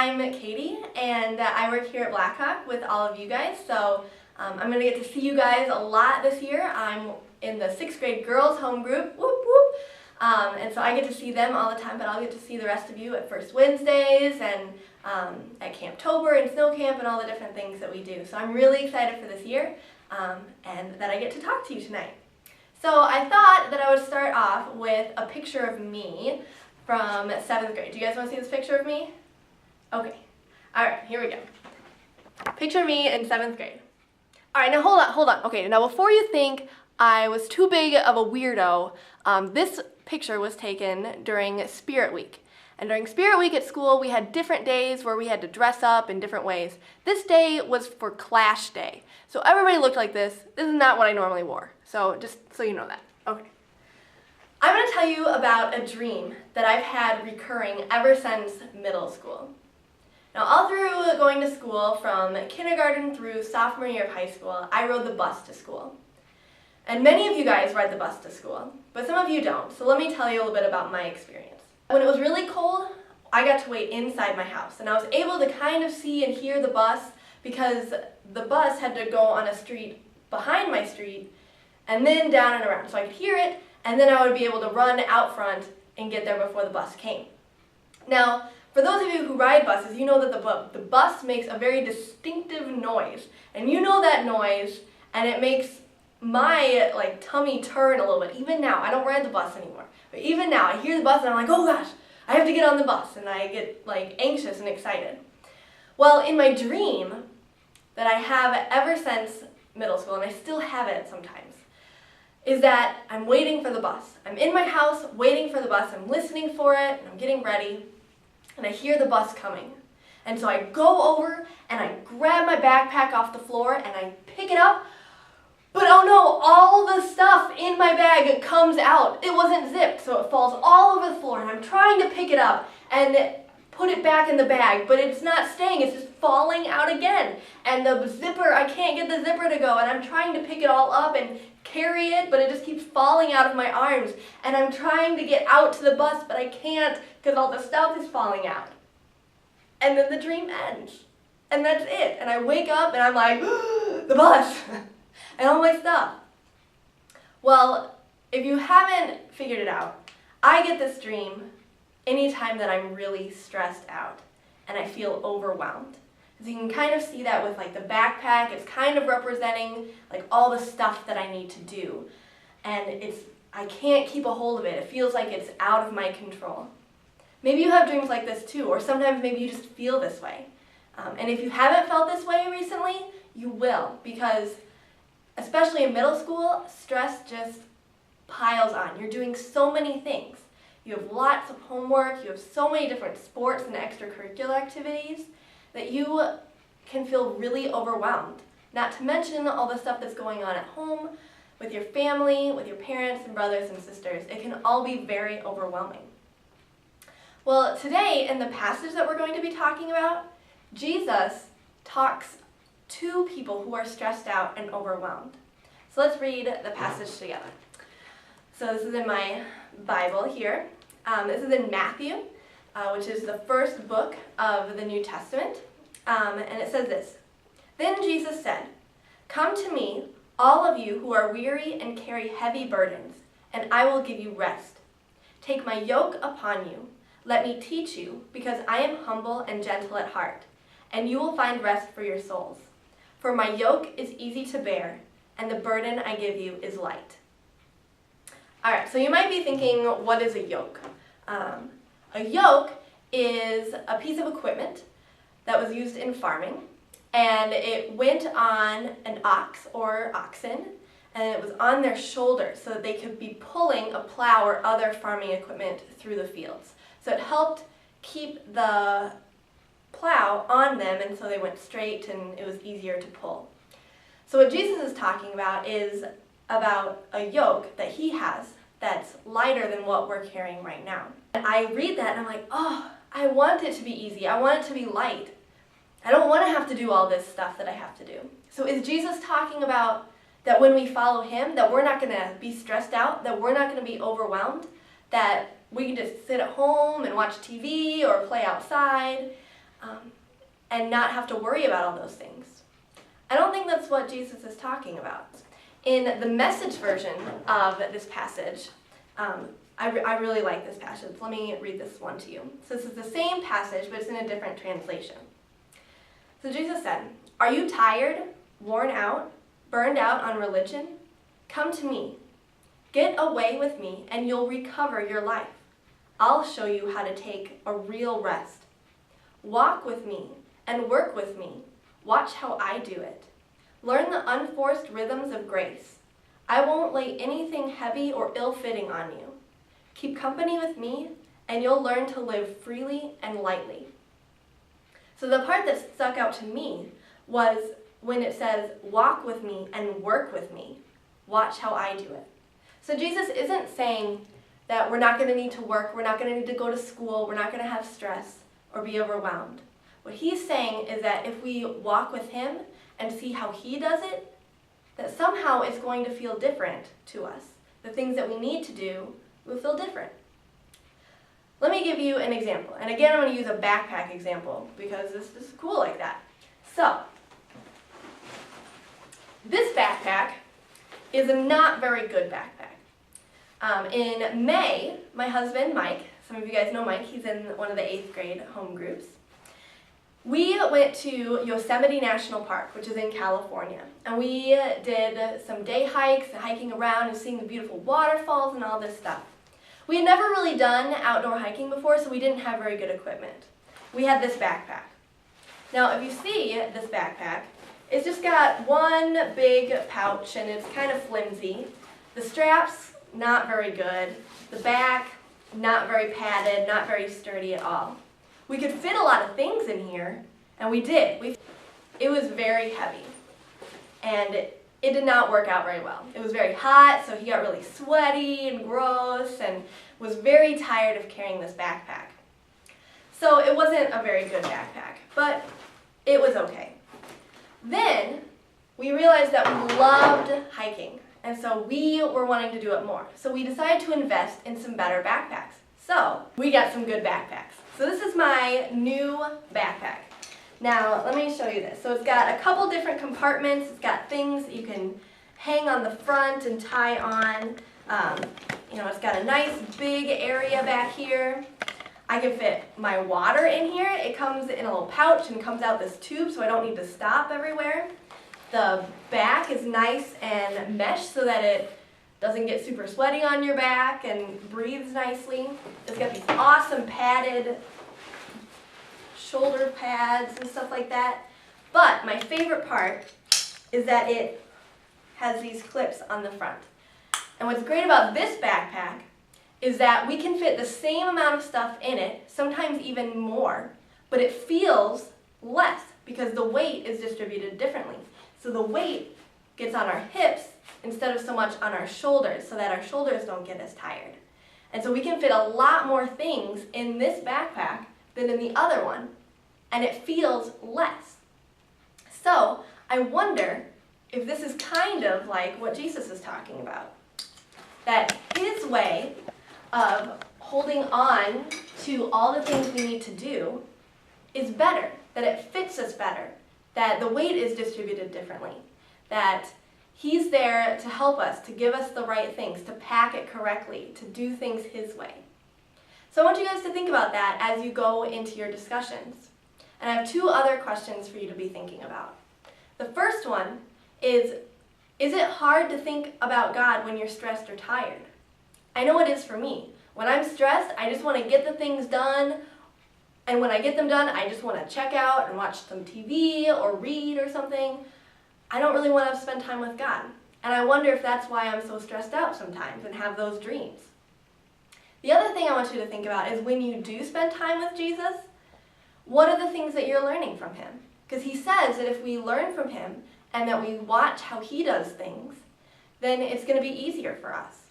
I'm Katie, and I work here at Blackhawk with all of you guys, so I'm going to get to see you guys a lot this year. I'm in the 6th grade girls home group, whoop whoop, and so I get to see them all the time, but I'll get to see the rest of you at First Wednesdays and at Camptober and Snow Camp and all the different things that we do. So I'm really excited for this year and that I get to talk to you tonight. So I thought that I would start off with a picture of me from 7th grade. Do you guys want to see this picture of me? Okay. Alright, here we go. Picture me in 7th grade. Alright, now hold on. Okay, now before you think I was too big of a weirdo, this picture was taken during Spirit Week. And during Spirit Week at school, we had different days where we had to dress up in different ways. This day was for Clash Day. So everybody looked like this. This is not what I normally wore. So just so you know that. Okay. I'm going to tell you about a dream that I've had recurring ever since middle school. Now, all through going to school, from kindergarten through sophomore year of high school, I rode the bus to school. And many of you guys ride the bus to school, but some of you don't. So let me tell you a little bit about my experience. When it was really cold, I got to wait inside my house, and I was able to kind of see and hear the bus because the bus had to go on a street behind my street and then down and around. So I could hear it, and then I would be able to run out front and get there before the bus came. Now, for those of you who ride buses, you know that the bus makes a very distinctive noise. And you know that noise, and it makes my tummy turn a little bit. Even now, I don't ride the bus anymore. But even now, I hear the bus and I'm like, oh gosh, I have to get on the bus. And I get anxious and excited. Well, in my dream that I have ever since middle school, and I still have it sometimes, is that I'm waiting for the bus. I'm in my house waiting for the bus. I'm listening for it, and I'm getting ready, and I hear the bus coming. And so I go over, and I grab my backpack off the floor, and I pick it up, but oh no, all the stuff in my bag comes out. It wasn't zipped, so it falls all over the floor, and I'm trying to pick it up and put it back in the bag, but it's not staying, it's just falling out again. And the zipper, I can't get the zipper to go, and I'm trying to pick it all up and carry it, but it just keeps falling out of my arms. And I'm trying to get out to the bus, but I can't because all the stuff is falling out. And then the dream ends. And that's it. And I wake up and I'm like, the bus! And all my stuff. Well, if you haven't figured it out, I get this dream anytime that I'm really stressed out and I feel overwhelmed. So you can kind of see that with the backpack. It's kind of representing all the stuff that I need to do. And I can't keep a hold of it. It feels like it's out of my control. Maybe you have dreams like this too, or sometimes maybe you just feel this way. And if you haven't felt this way recently, you will, because especially in middle school, stress just piles on. You're doing so many things. You have lots of homework, you have so many different sports and extracurricular activities that you can feel really overwhelmed. Not to mention all the stuff that's going on at home, with your family, with your parents and brothers and sisters. It can all be very overwhelming. Well, today in the passage that we're going to be talking about, Jesus talks to people who are stressed out and overwhelmed. So let's read the passage together. So this is in my Bible here. This is in Matthew, which is the first book of the New Testament. And it says this: Then Jesus said, "Come to me, all of you who are weary and carry heavy burdens, and I will give you rest. Take my yoke upon you. Let me teach you, because I am humble and gentle at heart, and you will find rest for your souls. For my yoke is easy to bear, and the burden I give you is light." Alright, so you might be thinking, what is a yoke? A yoke is a piece of equipment that was used in farming, and it went on an ox or oxen, and it was on their shoulders so that they could be pulling a plow or other farming equipment through the fields. So it helped keep the plow on them, and so they went straight and it was easier to pull. So what Jesus is talking about is about a yoke that he has that's lighter than what we're carrying right now. And I read that and I'm like, oh, I want it to be easy. I want it to be light. I don't want to have to do all this stuff that I have to do. So is Jesus talking about that when we follow him, that we're not going to be stressed out, that we're not going to be overwhelmed, that we can just sit at home and watch TV or play outside? and not have to worry about all those things. I don't think that's what Jesus is talking about. In the Message version of this passage, I really like this passage. Let me read this one to you. So this is the same passage, but it's in a different translation. So Jesus said, "Are you tired, worn out, burned out on religion? Come to me. Get away with me, and you'll recover your life. I'll show you how to take a real rest. Walk with me and work with me. Watch how I do it. Learn the unforced rhythms of grace. I won't lay anything heavy or ill-fitting on you. Keep company with me, and you'll learn to live freely and lightly." So the part that stuck out to me was when it says, "Walk with me and work with me. Watch how I do it." So Jesus isn't saying that we're not going to need to work, we're not going to need to go to school, we're not going to have stress or be overwhelmed. What he's saying is that if we walk with him and see how he does it, that somehow it's going to feel different to us. The things that we need to do will feel different. Let me give you an example. And again, I'm going to use a backpack example because this is cool like that. So, this backpack is a not very good backpack. In May, my husband, Mike, some of you guys know Mike, he's in one of the 8th grade home groups. We went to Yosemite National Park, which is in California, and we did some day hikes, hiking around and seeing the beautiful waterfalls and all this stuff. We had never really done outdoor hiking before, so we didn't have very good equipment. We had this backpack. Now, if you see this backpack, it's just got one big pouch and it's kind of flimsy. The straps, not very good. The back, not very padded, not very sturdy at all. We could fit a lot of things in here, and we did. It was very heavy, and it did not work out very well. It was very hot, so he got really sweaty and gross and was very tired of carrying this backpack. So it wasn't a very good backpack, but it was okay. Then we realized that we loved hiking, and so we were wanting to do it more. So we decided to invest in some better backpacks. So we got some good backpacks. So this is my new backpack. Now let me show you this. So it's got a couple different compartments. It's got things that you can hang on the front and tie on. It's got a nice big area back here. I can fit my water in here. It comes in a little pouch and comes out this tube, so I don't need to stop everywhere. The back is nice and mesh so that it doesn't get super sweaty on your back and breathes nicely. It's got these awesome padded shoulder pads and stuff like that. But my favorite part is that it has these clips on the front. And what's great about this backpack is that we can fit the same amount of stuff in it, sometimes even more, but it feels less because the weight is distributed differently. So the weight gets on our hips instead of so much on our shoulders, so that our shoulders don't get as tired. And so we can fit a lot more things in this backpack than in the other one, and it feels less. So I wonder if this is kind of like what Jesus is talking about. That his way of holding on to all the things we need to do is better, that it fits us better, that the weight is distributed differently, that he's there to help us, to give us the right things, to pack it correctly, to do things his way. So I want you guys to think about that as you go into your discussions. And I have 2 other questions for you to be thinking about. The first one is it hard to think about God when you're stressed or tired? I know it is for me. When I'm stressed, I just want to get the things done, and when I get them done, I just want to check out and watch some TV or read or something. I don't really want to spend time with God. And I wonder if that's why I'm so stressed out sometimes and have those dreams. The other thing I want you to think about is when you do spend time with Jesus, what are the things that you're learning from him? Because he says that if we learn from him and that we watch how he does things, then it's going to be easier for us.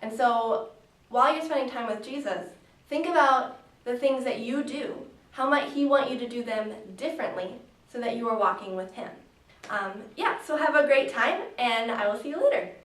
And so while you're spending time with Jesus, think about the things that you do. How might he want you to do them differently so that you are walking with him? So have a great time, and I will see you later.